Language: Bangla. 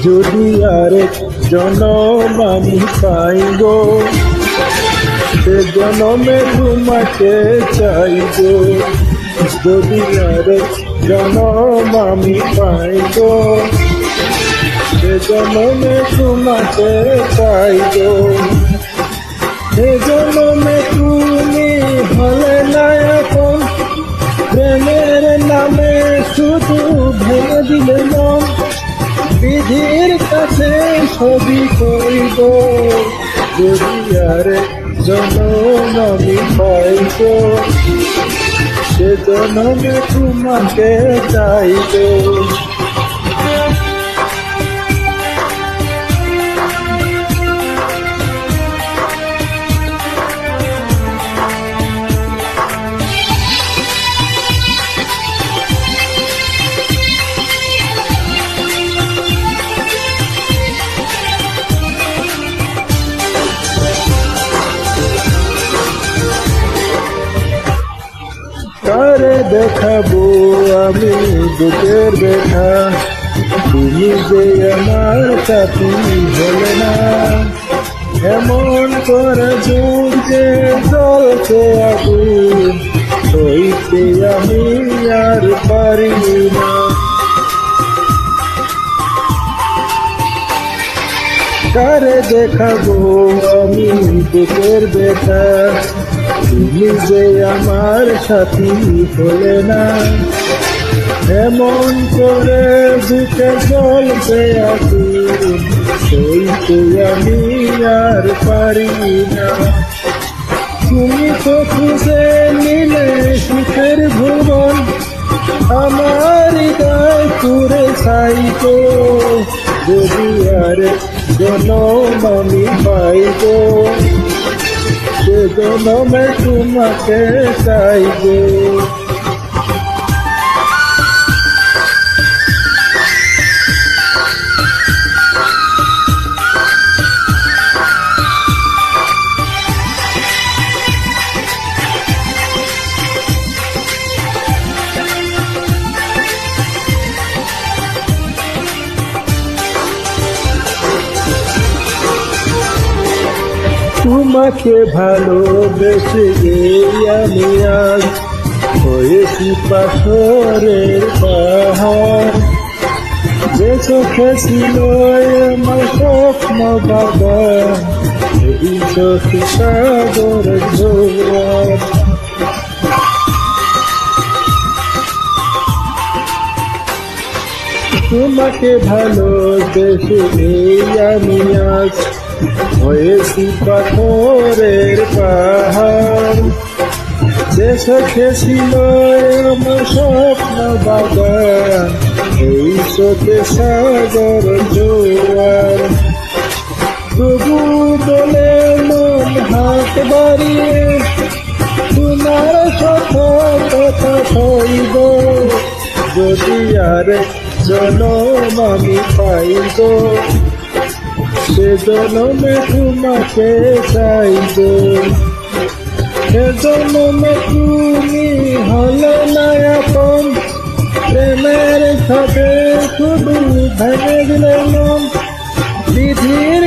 যদি আরেক জনম আমি পাই গো, সে জনমে তোমাকে চাইব। যদি আরেক জনম আমি পাই গো, সে জনমে তোমাকে চাইব। সে জনমে তুমি হলে না এখন, প্রেমের নামে শুধু ভেঙে দিলে মন। বিধির কাছে ছবি করিব, যদি আরেক জনম আমি পাইব, সে জনমে তোমাকে চাইব। কারে দেখাবো আমি বুকের ব্যথা, তুমি যে আমার সাথী হলে না। এমন করে যুগে জ্বলছে আগুন, সইতে আমি আর পারি না। কারে দেখাবো আমি বুকের ব্যথা, তুমি যে আমার সাথী হলে না। এমন করে বুকে জ্বলছে আগুন, সইতে আমি আর পারি না। তুমি তো খুঁজে নিলে সুখের ভুবন, আমার হৃদয় পুরে ছাইব। যদি আর জনম আমি পাইব, সে জনমে তোমাকে চাইব। তোমাকে ভালোবেসে আমি আজ হয়েছি পাথরের পাহাড়। যে চোখে ছিল আমার স্বপ্ন বাবা, এই চোখে সাগর জোয়ার। তোমাকে ভালোবেসে আমি আজ হয়েছি পাথরের পাহাড়। যে চোখে ছিল আমার স্বপ্ন বাগান, এই চোখে সাগর জোয়ার। তবু বলে মন হাত বাড়িয়ে তোমার কথা হইব। যদি আর জনম আমি পাইব, সে জনমে তোমাকে চাইব। সে জনমে তুমি হলে না এখন, প্রেমের সাথে শুধু ভেঙে দিলে মন। বিধির